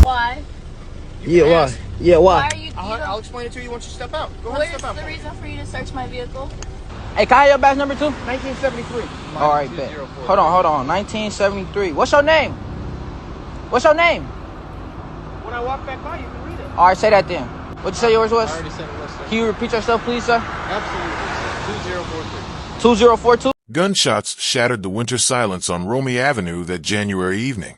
Why? Yeah, why? Yeah, why? Why are you? I'll explain it to you once you step out. Go ahead, What is step out. the reason for you to search my vehicle? Hey, can I have your badge number 2? 1973. All right, bet. Hold on. 1973. What's your name? What's your name? When I walk back by, you can read it. All right, say that then. What'd you say yours was? I already said it was, sir. Can you repeat yourself, please, sir? Absolutely, sir. 2043. 2042? Gunshots shattered the winter silence on Romey Avenue that January evening,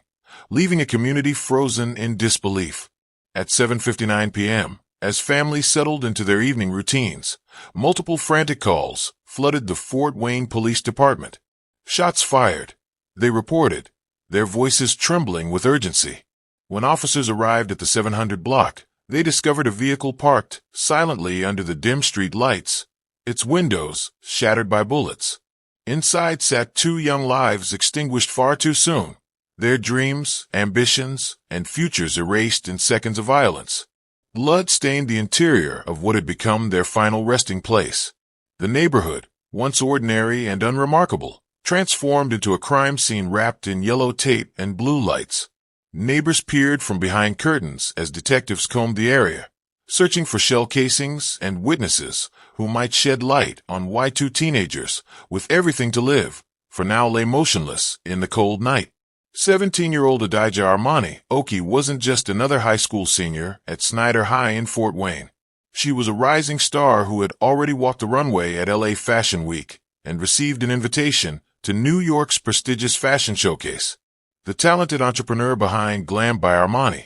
leaving a community frozen in disbelief. At 7:59 p.m., as families settled into their evening routines, multiple frantic calls flooded the Fort Wayne Police Department. Shots fired, they reported, their voices trembling with urgency. When officers arrived at the 700 block, they discovered a vehicle parked silently under the dim street lights, its windows shattered by bullets. Inside sat 2 young lives extinguished far too soon, their dreams, ambitions, and futures erased in seconds of violence. Blood stained the interior of what had become their final resting place. The neighborhood, once ordinary and unremarkable, transformed into a crime scene wrapped in yellow tape and blue lights. Neighbors peered from behind curtains as detectives combed the area, searching for shell casings and witnesses who might shed light on why 2 teenagers, with everything to live, for now lay motionless in the cold night. 17-year-old Adijah Armani Oki wasn't just another high school senior at Snyder High in Fort Wayne. She was a rising star who had already walked the runway at LA Fashion Week and received an invitation to New York's prestigious fashion showcase. The talented entrepreneur behind Glam by Armani,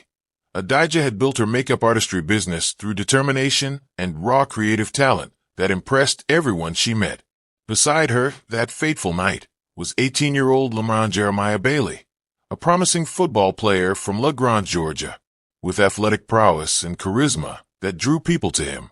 Adijah had built her makeup artistry business through determination and raw creative talent that impressed everyone she met. Beside her, that fateful night, was 18-year-old Lamron Jeremiah Bailey, a promising football player from La Grande, Georgia. With athletic prowess and charisma that drew people to him,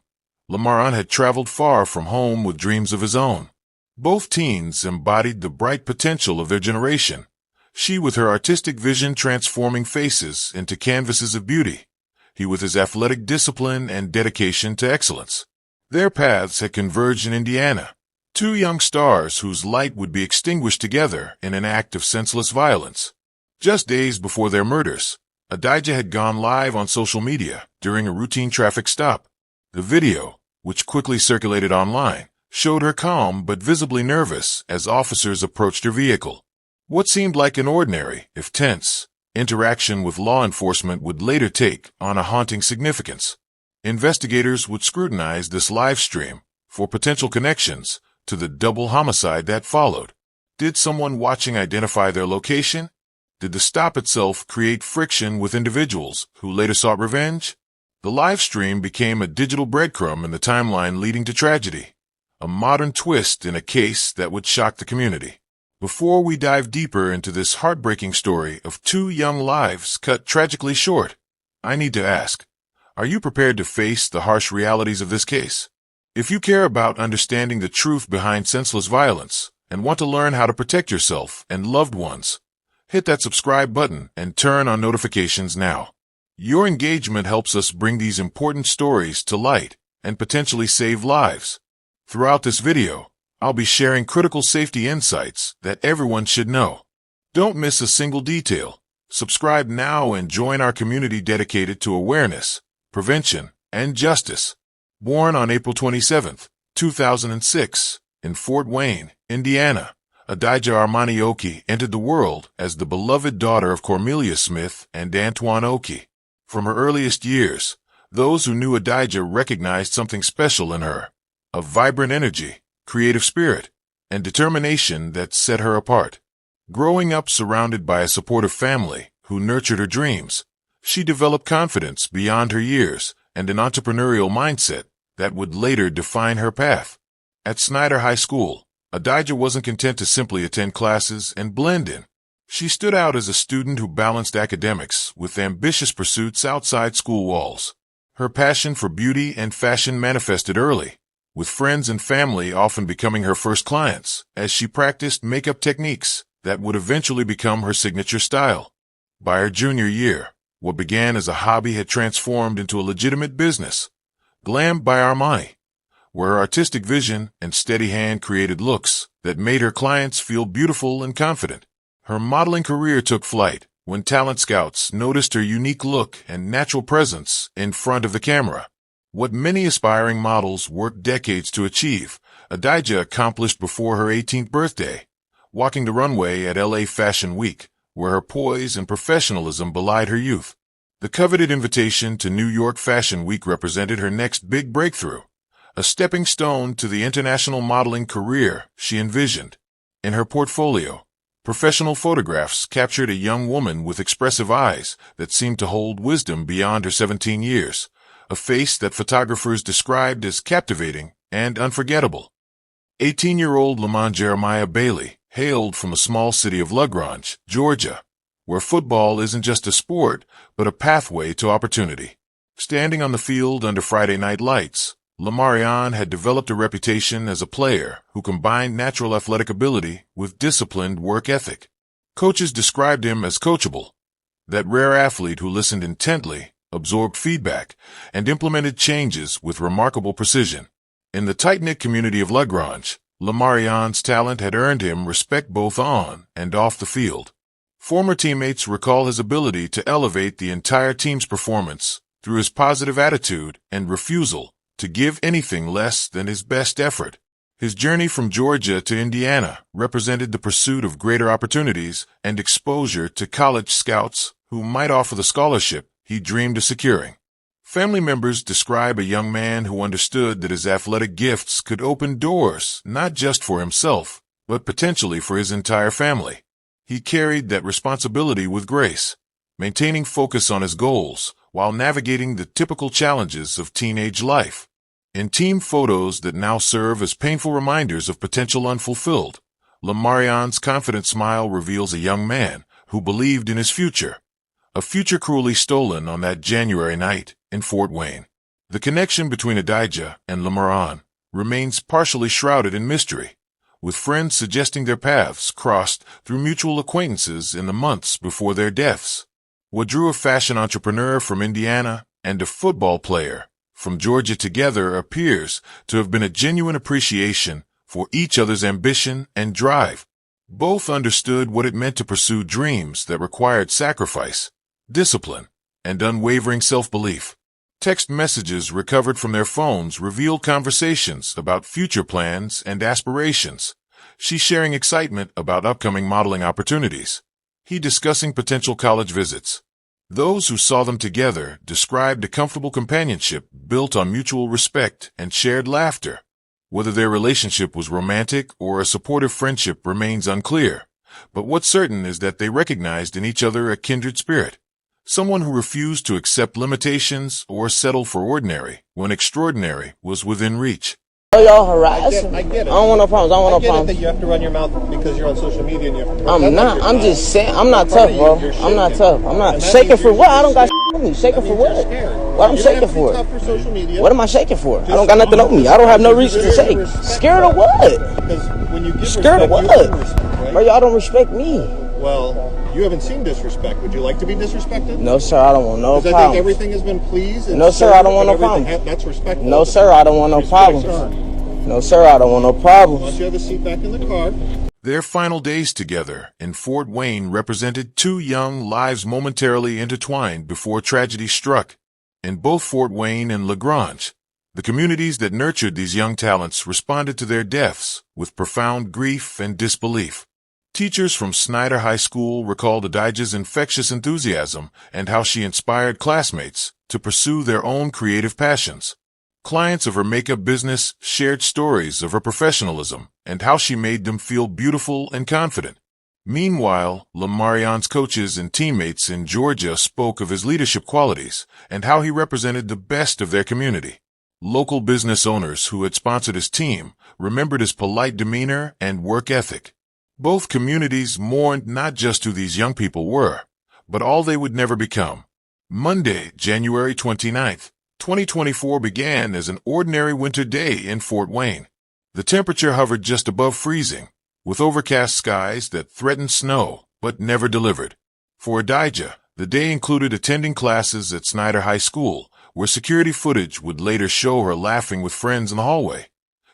Lamron had traveled far from home with dreams of his own. Both teens embodied the bright potential of their generation, she with her artistic vision transforming faces into canvases of beauty, he with his athletic discipline and dedication to excellence. Their paths had converged in Indiana, 2 young stars whose light would be extinguished together in an act of senseless violence. Just days before their murders, Adijah had gone live on social media during a routine traffic stop. The video, which quickly circulated online, showed her calm but visibly nervous as officers approached her vehicle. What seemed like an ordinary, if tense, interaction with law enforcement would later take on a haunting significance. Investigators would scrutinize this live stream for potential connections to the double homicide that followed. Did someone watching identify their location? Did the stop itself create friction with individuals who later sought revenge? The live stream became a digital breadcrumb in the timeline leading to tragedy, a modern twist in a case that would shock the community. Before we dive deeper into this heartbreaking story of 2 young lives cut tragically short, I need to ask, are you prepared to face the harsh realities of this case? If you care about understanding the truth behind senseless violence and want to learn how to protect yourself and loved ones, hit that subscribe button and turn on notifications now. Your engagement helps us bring these important stories to light and potentially save lives. Throughout this video, I'll be sharing critical safety insights that everyone should know. Don't miss a single detail. Subscribe now and join our community dedicated to awareness, prevention, and justice. Born on April 27, 2006, in Fort Wayne, Indiana, Adijah Armani Oki entered the world as the beloved daughter of Cormelia Smith and Antoine Oki. From her earliest years, those who knew Adijah recognized something special in her, a vibrant energy, creative spirit, and determination that set her apart. Growing up surrounded by a supportive family who nurtured her dreams, she developed confidence beyond her years and an entrepreneurial mindset that would later define her path. At Snyder High School, Adijah wasn't content to simply attend classes and blend in. She stood out as a student who balanced academics with ambitious pursuits outside school walls. Her passion for beauty and fashion manifested early, with friends and family often becoming her first clients as she practiced makeup techniques that would eventually become her signature style. By her junior year, what began as a hobby had transformed into a legitimate business, Glam by Armani, where her artistic vision and steady hand created looks that made her clients feel beautiful and confident. Her modeling career took flight when talent scouts noticed her unique look and natural presence in front of the camera. What many aspiring models worked decades to achieve, Adijah accomplished before her 18th birthday, walking the runway at LA Fashion Week, where her poise and professionalism belied her youth. The coveted invitation to New York Fashion Week represented her next big breakthrough, a stepping stone to the international modeling career she envisioned. In her portfolio, professional photographs captured a young woman with expressive eyes that seemed to hold wisdom beyond her 17 years, a face that photographers described as captivating and unforgettable. 18-year-old Lamont Jeremiah Bailey hailed from a small city of LaGrange, Georgia, where football isn't just a sport, but a pathway to opportunity. Standing on the field under Friday night lights, Lamarion had developed a reputation as a player who combined natural athletic ability with disciplined work ethic. Coaches described him as coachable, that rare athlete who listened intently, absorbed feedback, and implemented changes with remarkable precision. In the tight-knit community of LaGrange, Lamarion's talent had earned him respect both on and off the field. Former teammates recall his ability to elevate the entire team's performance through his positive attitude and refusal to give anything less than his best effort. His journey from Georgia to Indiana represented the pursuit of greater opportunities and exposure to college scouts who might offer the scholarship he dreamed of securing. Family members describe a young man who understood that his athletic gifts could open doors not just for himself, but potentially for his entire family. He carried that responsibility with grace, maintaining focus on his goals while navigating the typical challenges of teenage life. In team photos that now serve as painful reminders of potential unfulfilled, Lamarion's confident smile reveals a young man who believed in his future, a future cruelly stolen on that January night in Fort Wayne. The connection between Adijah and Lamarion remains partially shrouded in mystery, with friends suggesting their paths crossed through mutual acquaintances in the months before their deaths. What drew a fashion entrepreneur from Indiana and a football player from Georgia together appears to have been a genuine appreciation for each other's ambition and drive. Both understood what it meant to pursue dreams that required sacrifice, discipline, and unwavering self-belief. Text messages recovered from their phones revealed conversations about future plans and aspirations, she sharing excitement about upcoming modeling opportunities, he discussing potential college visits. Those who saw them together described a comfortable companionship built on mutual respect and shared laughter. Whether their relationship was romantic or a supportive friendship remains unclear, but what's certain is that they recognized in each other a kindred spirit, someone who refused to accept limitations or settle for ordinary when extraordinary was within reach. Oh, y'all harassing me. I get it. I don't want no problems. I don't want no I get it problems. that you have to run your mouth because you're on social media and you have to. I'm not. I'm just saying. I'm not tough, bro. I'm not tough. I'm not shaking for what? I don't got on me. Shaking for what? What I'm shaking for? What am I shaking for? I don't got nothing on me. I don't have no reason to shake. Scared of what? Because when you give Scared of respect, what? you earn respect, right? Bro, y'all don't respect me. Well, you haven't seen disrespect. Would you like to be disrespected? No, sir. I don't want no Because I think problems. everything has been pleased. And No, sir. I don't want no everything- problems. That's respectful. No, sir. I don't want no problems. No, sir. I don't want no Once problems. you have a seat back in the car. Their final days together in Fort Wayne represented two young lives momentarily intertwined before tragedy struck. In both Fort Wayne and LaGrange, the communities that nurtured these young talents responded to their deaths with profound grief and disbelief. Teachers from Snyder High School recalled Adijah's infectious enthusiasm and how she inspired classmates to pursue their own creative passions. Clients of her makeup business shared stories of her professionalism and how she made them feel beautiful and confident. Meanwhile, Lamarion's coaches and teammates in Georgia spoke of his leadership qualities and how he represented the best of their community. Local business owners who had sponsored his team remembered his polite demeanor and work ethic. Both communities mourned not just who these young people were, but all they would never become. Monday, January 29th, 2024 began as an ordinary winter day in Fort Wayne. The temperature hovered just above freezing, with overcast skies that threatened snow but never delivered. For Adijah, the day included attending classes at Snyder High School, where security footage would later show her laughing with friends in the hallway.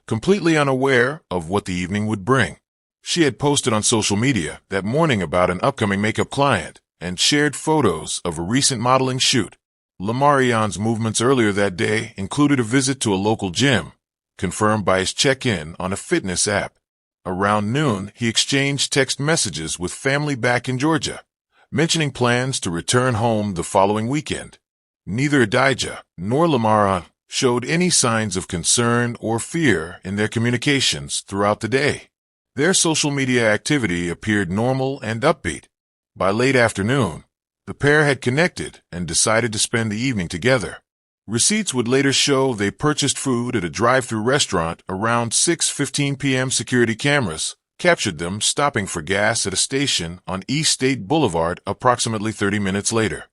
Completely unaware of what the evening would bring, she had posted on social media that morning about an upcoming makeup client and shared photos of a recent modeling shoot. Lamarion's movements earlier that day included a visit to a local gym, confirmed by his check-in on a fitness app. Around noon, he exchanged text messages with family back in Georgia, mentioning plans to return home the following weekend. Neither Adijah nor Lamarion showed any signs of concern or fear in their communications throughout the day. Their social media activity appeared normal and upbeat. By late afternoon, the pair had connected and decided to spend the evening together. Receipts would later show they purchased food at a drive-thru restaurant around 6:15 p.m. Security cameras captured them stopping for gas at a station on East State Boulevard approximately 30 minutes later.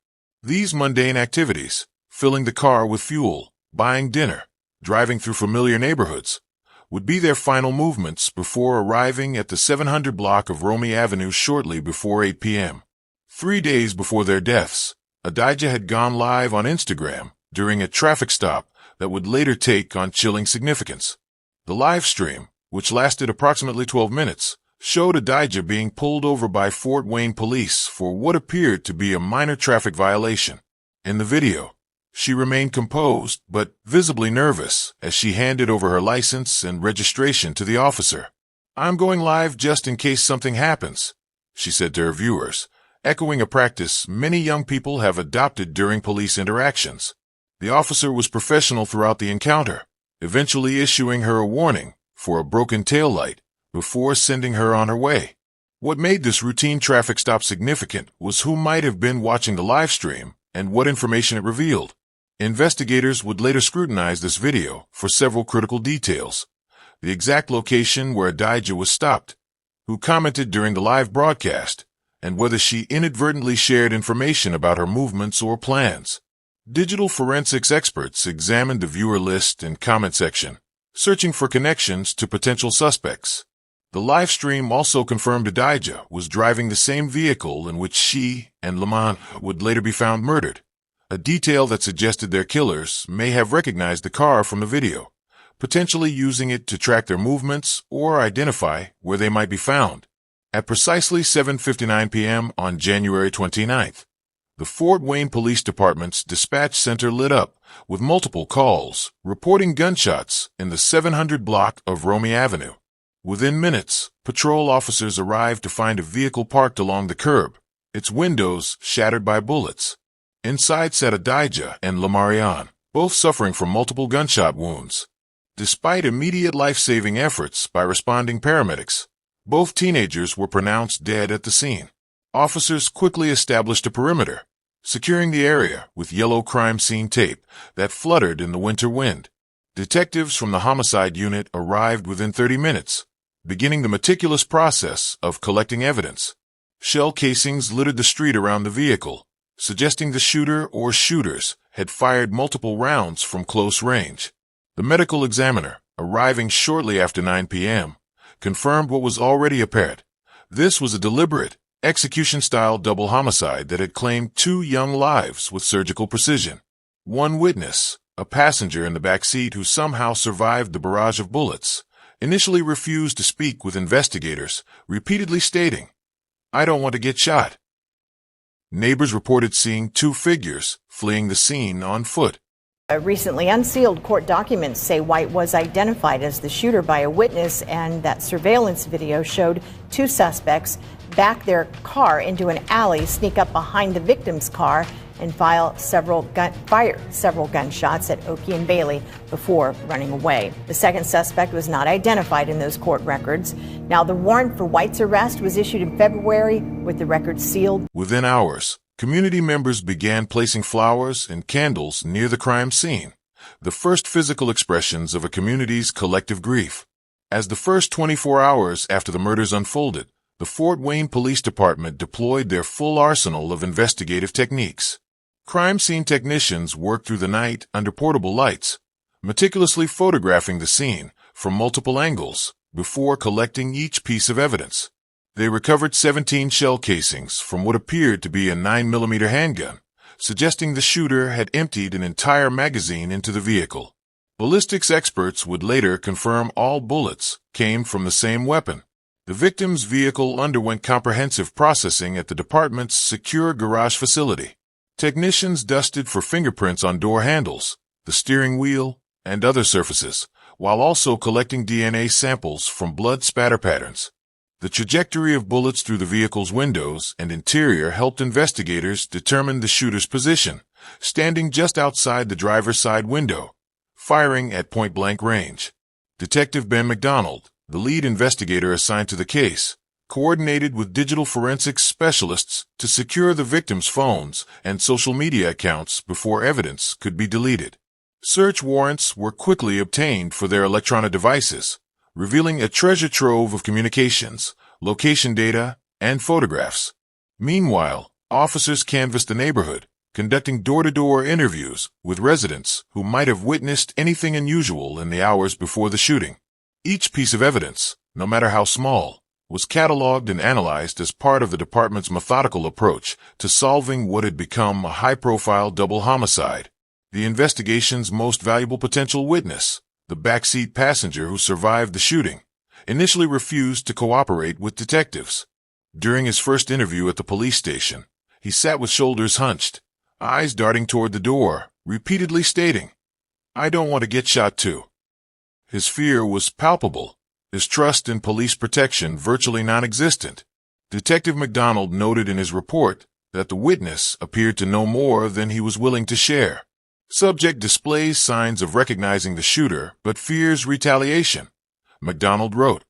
These mundane activities, filling the car with fuel, buying dinner, driving through familiar neighborhoods, would be their final movements before arriving at the 700 block of Romey Avenue shortly before 8 p.m. 3 days before their deaths, Adijah had gone live on Instagram during a traffic stop that would later take on chilling significance. The live stream, which lasted approximately 12 minutes, showed Adijah being pulled over by Fort Wayne police for what appeared to be a minor traffic violation. In the video, she remained composed but visibly nervous as she handed over her license and registration to the officer. "I'm going live just in case something happens," she said to her viewers, echoing a practice many young people have adopted during police interactions. The officer was professional throughout the encounter, eventually issuing her a warning for a broken taillight before sending her on her way. What made this routine traffic stop significant was who might have been watching the live stream and what information it revealed. Investigators would later scrutinize this video for several critical details: the exact location where Adijah was stopped, who commented during the live broadcast, and whether she inadvertently shared information about her movements or plans. Digital forensics experts examined the viewer list and comment section, searching for connections to potential suspects. The live stream also confirmed Adijah was driving the same vehicle in which she and Lamont would later be found murdered, a detail that suggested their killers may have recognized the car from the video, potentially using it to track their movements or identify where they might be found. At precisely 7:59 p.m. on January 29th, the Fort Wayne Police Department's dispatch center lit up with multiple calls reporting gunshots in the 700 block of Romey Avenue. Within minutes, patrol officers arrived to find a vehicle parked along the curb, its windows shattered by bullets. Inside sat Adijah and Lamarion, both suffering from multiple gunshot wounds. Despite immediate life-saving efforts by responding paramedics, both teenagers were pronounced dead at the scene. Officers quickly established a perimeter, securing the area with yellow crime scene tape that fluttered in the winter wind. Detectives from the homicide unit arrived within 30 minutes, beginning the meticulous process of collecting evidence. Shell casings littered the street around the vehicle, suggesting the shooter or shooters had fired multiple rounds from close range. The medical examiner, arriving shortly after 9 p.m., confirmed what was already apparent. This was a deliberate, execution-style double homicide that had claimed 2 young lives with surgical precision. One witness, a passenger in the back seat who somehow survived the barrage of bullets, initially refused to speak with investigators, repeatedly stating, "I don't want to get shot." Neighbors reported seeing 2 figures fleeing the scene on foot. Recently unsealed court documents say White was identified as the shooter by a witness, and that surveillance video showed 2 suspects back their car into an alley, sneak up behind the victim's car, and fire several gunshots at Oakey and Bailey before running away. The second suspect was not identified in those court records. Now, the warrant for White's arrest was issued in February, with the record sealed. Within hours, community members began placing flowers and candles near the crime scene, the first physical expressions of a community's collective grief. As the first 24 hours after the murders unfolded, the Fort Wayne Police Department deployed their full arsenal of investigative techniques. Crime scene technicians worked through the night under portable lights, meticulously photographing the scene from multiple angles before collecting each piece of evidence. They recovered 17 shell casings from what appeared to be a 9mm handgun, suggesting the shooter had emptied an entire magazine into the vehicle. Ballistics experts would later confirm all bullets came from the same weapon. The victim's vehicle underwent comprehensive processing at the department's secure garage facility. Technicians dusted for fingerprints on door handles, the steering wheel, and other surfaces, while also collecting DNA samples from blood spatter patterns. The trajectory of bullets through the vehicle's windows and interior helped investigators determine the shooter's position, standing just outside the driver's side window, firing at point-blank range. Detective Ben McDonald, the lead investigator assigned to the case, coordinated with digital forensics specialists to secure the victim's phones and social media accounts before evidence could be deleted. Search warrants were quickly obtained for their electronic devices, revealing a treasure trove of communications, location data, and photographs. Meanwhile, officers canvassed the neighborhood, conducting door-to-door interviews with residents who might have witnessed anything unusual in the hours before the shooting. Each piece of evidence, no matter how small, was cataloged and analyzed as part of the department's methodical approach to solving what had become a high-profile double homicide. The investigation's most valuable potential witness, the backseat passenger who survived the shooting, initially refused to cooperate with detectives. During his first interview at the police station, he sat with shoulders hunched, eyes darting toward the door, repeatedly stating, "I don't want to get shot too." His fear was palpable, his trust in police protection virtually non-existent. Detective McDonald noted in his report that the witness appeared to know more than he was willing to share. Subject displays signs of recognizing the shooter but fears retaliation, McDonald wrote.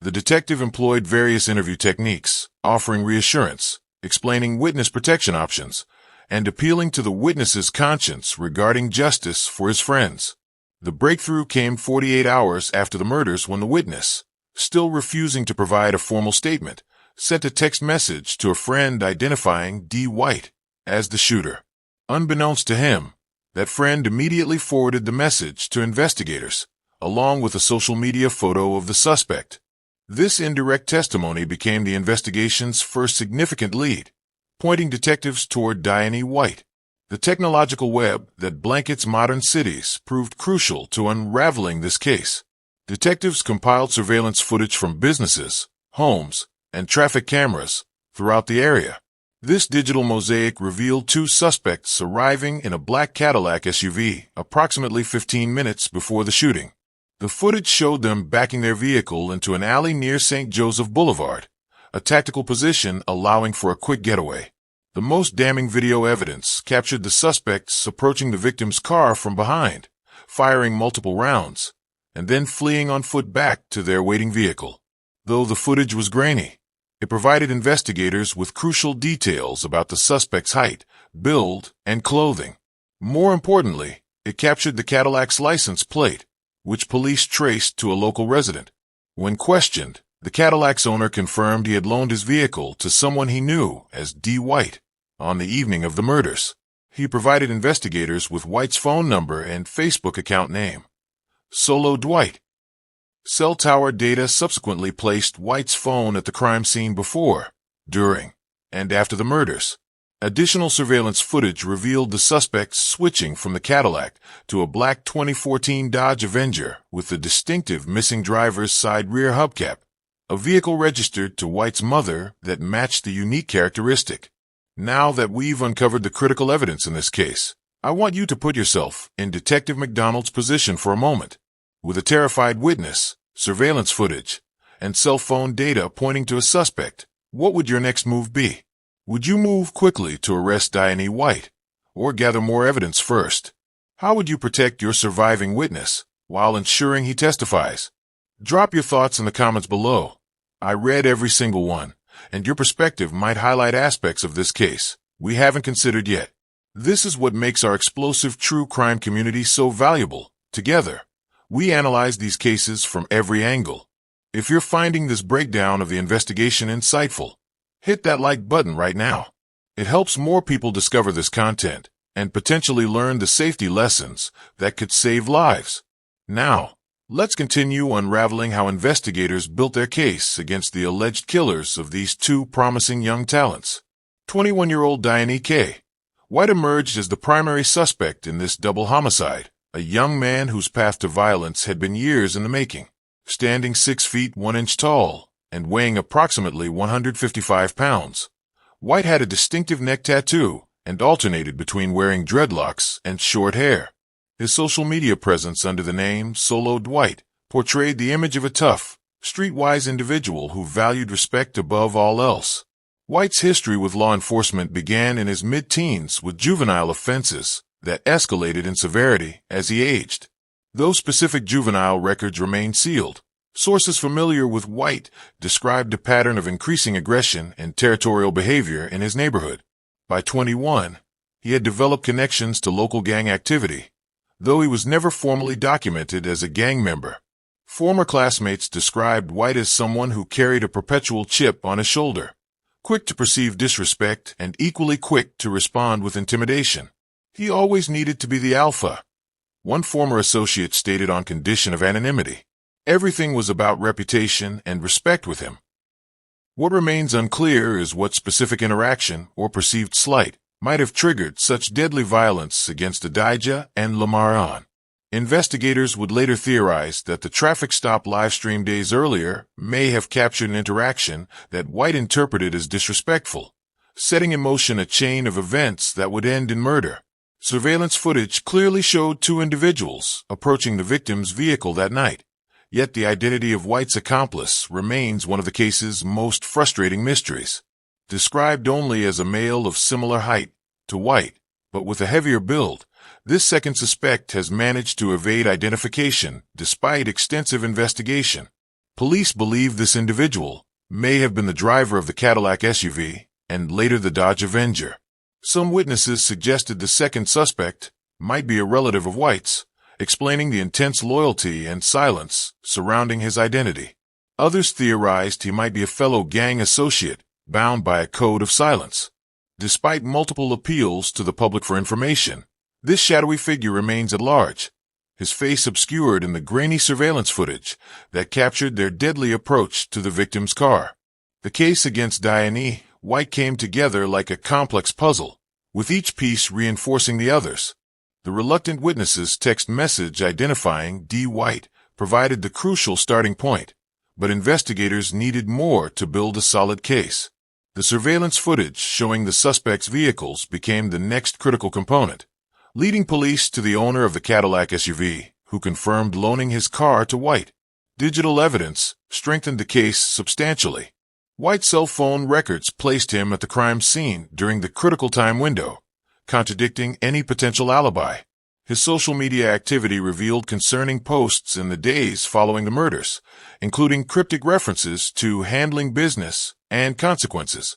The detective employed various interview techniques, offering reassurance, explaining witness protection options, and appealing to the witness's conscience regarding justice for his friends. The breakthrough came 48 hours after the murders when the witness, still refusing to provide a formal statement, sent a text message to a friend identifying D. White as the shooter. Unbeknownst to him, that friend immediately forwarded the message to investigators, along with a social media photo of the suspect. This indirect testimony became the investigation's first significant lead, pointing detectives toward Diane White. The technological web that blankets modern cities proved crucial to unraveling this case. Detectives compiled surveillance footage from businesses, homes, and traffic cameras throughout the area. This digital mosaic revealed two suspects arriving in a black Cadillac SUV approximately 15 minutes before the shooting. The footage showed them backing their vehicle into an alley near St. Joseph Boulevard, a tactical position allowing for a quick getaway. The most damning video evidence captured the suspects approaching the victim's car from behind, firing multiple rounds, and then fleeing on foot back to their waiting vehicle. Though the footage was grainy, it provided investigators with crucial details about the suspect's height, build, and clothing. More importantly, it captured the Cadillac's license plate, which police traced to a local resident. When questioned, the Cadillac's owner confirmed he had loaned his vehicle to someone he knew as D. White on the evening of the murders. He provided investigators with White's phone number and Facebook account name, Solo Dwight. Cell tower data subsequently placed White's phone at the crime scene before, during, and after the murders. Additional surveillance footage revealed the suspects switching from the Cadillac to a black 2014 Dodge Avenger with the distinctive missing driver's side rear hubcap, a vehicle registered to White's mother that matched the unique characteristic. Now that we've uncovered the critical evidence in this case, I want you to put yourself in Detective McDonald's position for a moment. With a terrified witness, surveillance footage, and cell phone data pointing to a suspect, what would your next move be? Would you move quickly to arrest Diane White, or gather more evidence first? How would you protect your surviving witness while ensuring he testifies? Drop your thoughts in the comments below. I read every single one, and your perspective might highlight aspects of this case we haven't considered yet. This is what makes our explosive true crime community so valuable. Together, we analyze these cases from every angle. If you're finding this breakdown of the investigation insightful, hit that like button right now. It helps more people discover this content and potentially learn the safety lessons that could save lives. Now, Let's continue unraveling how investigators built their case against the alleged killers of these two promising young talents. 21-year-old Diane K. White emerged as the primary suspect in this double homicide, a young man whose path to violence had been years in the making. Standing 6 feet 1 inch tall and weighing approximately 155 pounds, White had a distinctive neck tattoo and alternated between wearing dreadlocks and short hair. His social media presence under the name Solo Dwight portrayed the image of a tough, streetwise individual who valued respect above all else. White's history with law enforcement began in his mid-teens with juvenile offenses that escalated in severity as he aged. Though specific juvenile records remained sealed, sources familiar with White described a pattern of increasing aggression and territorial behavior in his neighborhood. By 21, he had developed connections to local gang activity, though he was never formally documented as a gang member. Former classmates described White as someone who carried a perpetual chip on his shoulder, quick to perceive disrespect and equally quick to respond with intimidation. He always needed to be the alpha. One former associate stated on condition of anonymity, everything was about reputation and respect with him. What remains unclear is what specific interaction or perceived slight might have triggered such deadly violence against Adijah and Lamaran. Investigators would later theorize that the traffic stop livestream days earlier may have captured an interaction that White interpreted as disrespectful, setting in motion a chain of events that would end in murder. Surveillance footage clearly showed two individuals approaching the victim's vehicle that night, yet the identity of White's accomplice remains one of the case's most frustrating mysteries. Described only as a male of similar height to White, but with a heavier build, this second suspect has managed to evade identification despite extensive investigation. Police believe this individual may have been the driver of the Cadillac SUV and later the Dodge Avenger. Some witnesses suggested the second suspect might be a relative of White's, explaining the intense loyalty and silence surrounding his identity. Others theorized he might be a fellow gang associate bound by a code of silence. Despite multiple appeals to the public for information, this shadowy figure remains at large, his face obscured in the grainy surveillance footage that captured their deadly approach to the victim's car. The case against Diane White came together like a complex puzzle, with each piece reinforcing the others. The reluctant witness's text message identifying D. White provided the crucial starting point, but investigators needed more to build a solid case. The surveillance footage showing the suspect's vehicles became the next critical component, leading police to the owner of the Cadillac SUV, who confirmed loaning his car to White. Digital evidence strengthened the case substantially. White's cell phone records placed him at the crime scene during the critical time window, contradicting any potential alibi. His social media activity revealed concerning posts in the days following the murders, including cryptic references to handling business and consequences.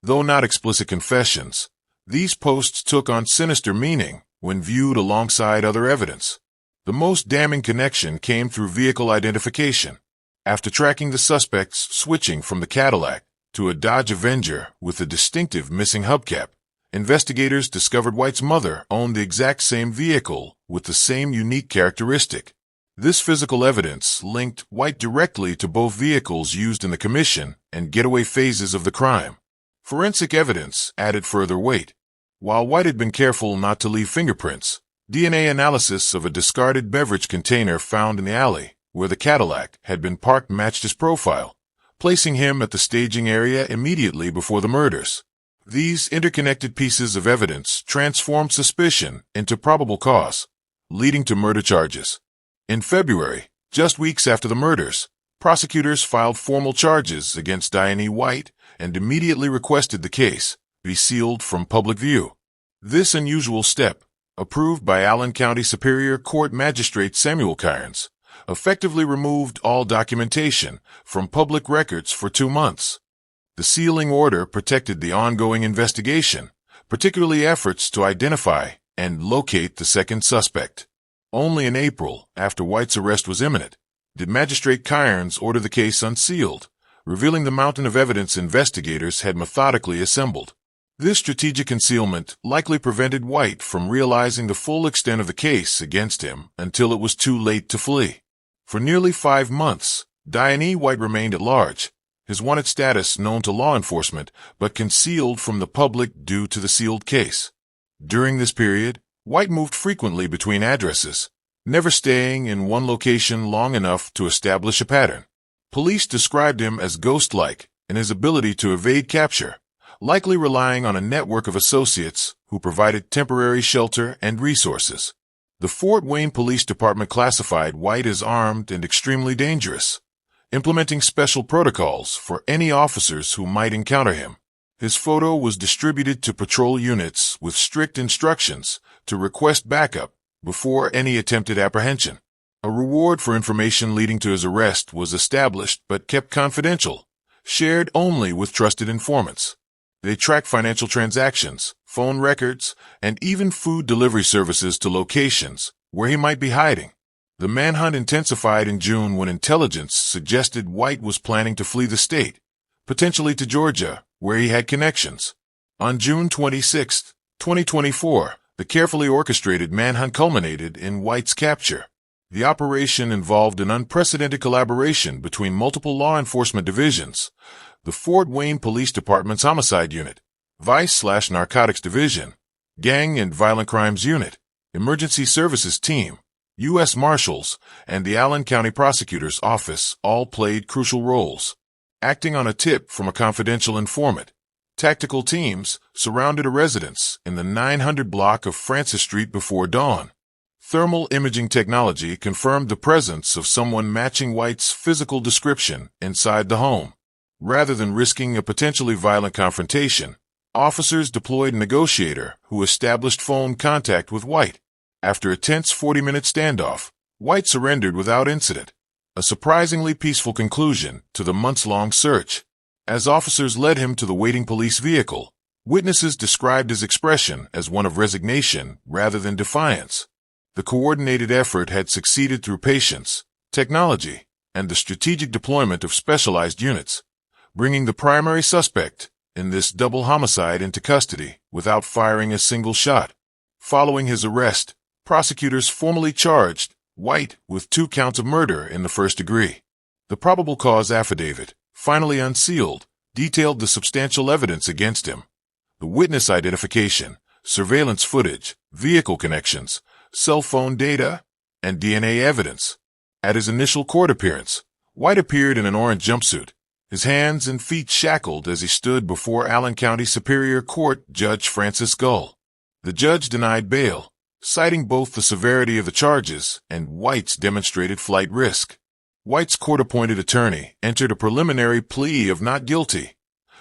Though not explicit confessions, these posts took on sinister meaning when viewed alongside other evidence. The most damning connection came through vehicle identification. After tracking the suspects switching from the Cadillac to a Dodge Avenger with a distinctive missing hubcap, investigators discovered White's mother owned the exact same vehicle with the same unique characteristic. This physical evidence linked White directly to both vehicles used in the commission and getaway phases of the crime. Forensic evidence added further weight. While White had been careful not to leave fingerprints, DNA analysis of a discarded beverage container found in the alley where the Cadillac had been parked matched his profile, placing him at the staging area immediately before the murders. These interconnected pieces of evidence transformed suspicion into probable cause, leading to murder charges. In February, just weeks after the murders, prosecutors filed formal charges against Diane White and immediately requested the case be sealed from public view. This unusual step, approved by Allen County Superior Court Magistrate Samuel Cairns, effectively removed all documentation from public records for 2 months. The sealing order protected the ongoing investigation, particularly efforts to identify and locate the second suspect. Only in April, after White's arrest was imminent, did Magistrate Cairns order the case unsealed, revealing the mountain of evidence investigators had methodically assembled. This strategic concealment likely prevented White from realizing the full extent of the case against him until it was too late to flee. For nearly 5 months, Diane White remained at large, his wanted status known to law enforcement but concealed from the public due to the sealed case. During this period, White moved frequently between addresses, never staying in one location long enough to establish a pattern. Police described him as ghost-like in his ability to evade capture, likely relying on a network of associates who provided temporary shelter and resources. The Fort Wayne Police Department classified White as armed and extremely dangerous, implementing special protocols for any officers who might encounter him. His photo was distributed to patrol units with strict instructions to request backup before any attempted apprehension. A reward for information leading to his arrest was established but kept confidential, shared only with trusted informants. They tracked financial transactions, phone records, and even food delivery services to locations where he might be hiding. The manhunt intensified in June when intelligence suggested White was planning to flee the state, potentially to Georgia, where he had connections. On June 26, 2024, the carefully orchestrated manhunt culminated in White's capture. The operation involved an unprecedented collaboration between multiple law enforcement divisions: the Fort Wayne Police Department's Homicide Unit, Vice/Narcotics Division, Gang and Violent Crimes Unit, Emergency Services Team, U.S. Marshals, and the Allen County Prosecutor's Office all played crucial roles. Acting on a tip from a confidential informant, tactical teams surrounded a residence in the 900 block of Francis Street before dawn. Thermal imaging technology confirmed the presence of someone matching White's physical description inside the home. Rather than risking a potentially violent confrontation, officers deployed a negotiator who established phone contact with White. After a tense 40-minute standoff, White surrendered without incident, a surprisingly peaceful conclusion to the months-long search. As officers led him to the waiting police vehicle, witnesses described his expression as one of resignation rather than defiance. The coordinated effort had succeeded through patience, technology, and the strategic deployment of specialized units, bringing the primary suspect in this double homicide into custody without firing a single shot. Following his arrest, prosecutors formally charged White with 2 counts of murder in the first degree. The probable cause affidavit, finally unsealed, detailed the substantial evidence against him: the witness identification, surveillance footage, vehicle connections, cell phone data, and DNA evidence. At his initial court appearance, White appeared in an orange jumpsuit, his hands and feet shackled as he stood before Allen County Superior Court Judge Francis Gull. The judge denied bail, citing both the severity of the charges and White's demonstrated flight risk. White's court-appointed attorney entered a preliminary plea of not guilty,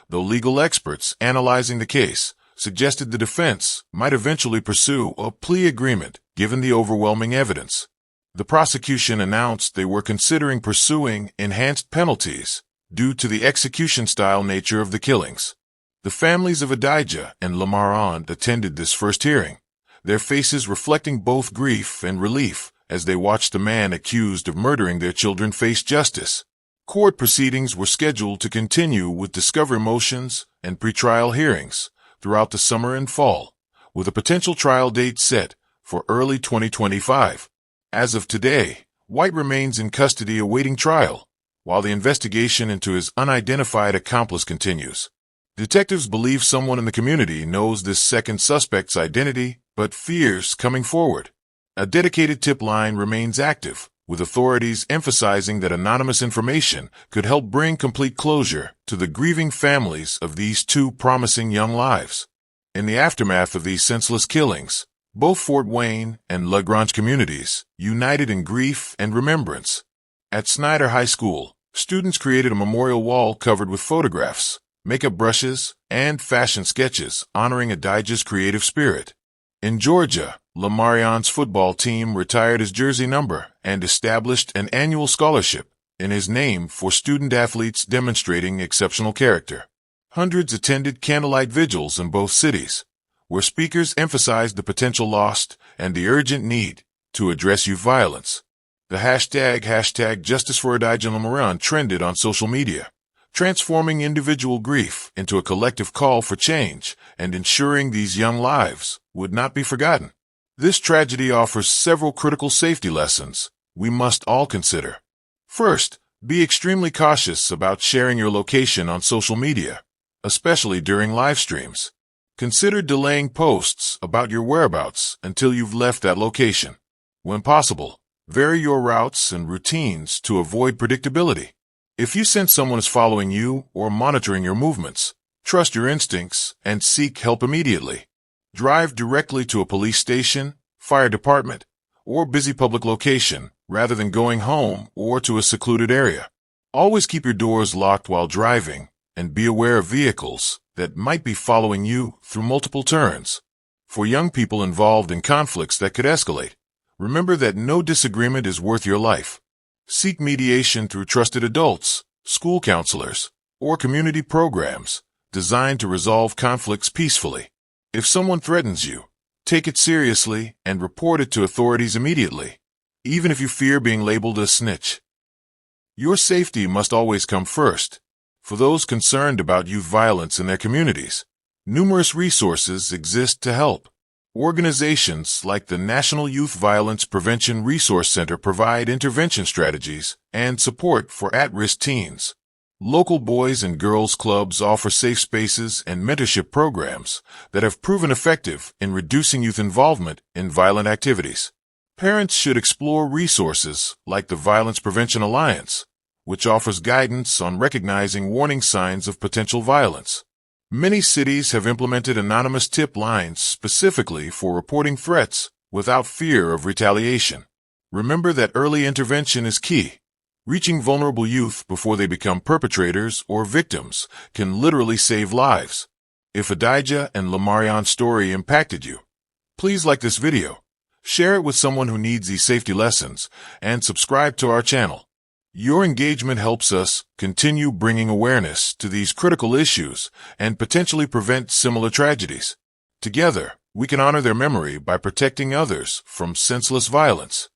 though legal experts analyzing the case suggested the defense might eventually pursue a plea agreement given the overwhelming evidence. The prosecution announced they were considering pursuing enhanced penalties due to the execution-style nature of the killings. The families of Adijah and Lamarand attended this first hearing, their faces reflecting both grief and relief as they watched the man accused of murdering their children face justice. Court proceedings were scheduled to continue with discovery motions and pretrial hearings throughout the summer and fall, with a potential trial date set for early 2025. As of today, White remains in custody awaiting trial, while the investigation into his unidentified accomplice continues. Detectives believe someone in the community knows this second suspect's identity, but fears coming forward. A dedicated tip line remains active, with authorities emphasizing that anonymous information could help bring complete closure to the grieving families of these 2 promising young lives. In the aftermath of these senseless killings, both Fort Wayne and LaGrange communities united in grief and remembrance. At Snyder High School, students created a memorial wall covered with photographs, makeup brushes, and fashion sketches honoring Adijah's creative spirit. In Georgia, Lamarion's football team retired his jersey number and established an annual scholarship in his name for student athletes demonstrating exceptional character. Hundreds attended candlelight vigils in both cities, where speakers emphasized the potential lost and the urgent need to address youth violence. The hashtag Justice for Adijah Lamarand trended on social media, transforming individual grief into a collective call for change and ensuring these young lives would not be forgotten. This tragedy offers several critical safety lessons we must all consider. First, be extremely cautious about sharing your location on social media, especially during live streams. Consider delaying posts about your whereabouts until you've left that location. When possible, vary your routes and routines to avoid predictability. If you sense someone is following you or monitoring your movements, trust your instincts and seek help immediately. Drive directly to a police station, fire department, or busy public location rather than going home or to a secluded area. Always keep your doors locked while driving and be aware of vehicles that might be following you through multiple turns. For young people involved in conflicts that could escalate, remember that no disagreement is worth your life. Seek mediation through trusted adults, school counselors, or community programs designed to resolve conflicts peacefully. If someone threatens you, take it seriously and report it to authorities immediately, even if you fear being labeled a snitch. Your safety must always come first. For those concerned about youth violence in their communities, numerous resources exist to help. Organizations like the National Youth Violence Prevention Resource Center provide intervention strategies and support for at-risk teens. Local boys and girls clubs offer safe spaces and mentorship programs that have proven effective in reducing youth involvement in violent activities. Parents should explore resources like the Violence Prevention Alliance, which offers guidance on recognizing warning signs of potential violence. Many cities have implemented anonymous tip lines specifically for reporting threats without fear of retaliation. Remember that early intervention is key. Reaching vulnerable youth before they become perpetrators or victims can literally save lives. If Adijah and Lamarion's story impacted you, please like this video, share it with someone who needs these safety lessons, and subscribe to our channel. Your engagement helps us continue bringing awareness to these critical issues and potentially prevent similar tragedies. Together, we can honor their memory by protecting others from senseless violence.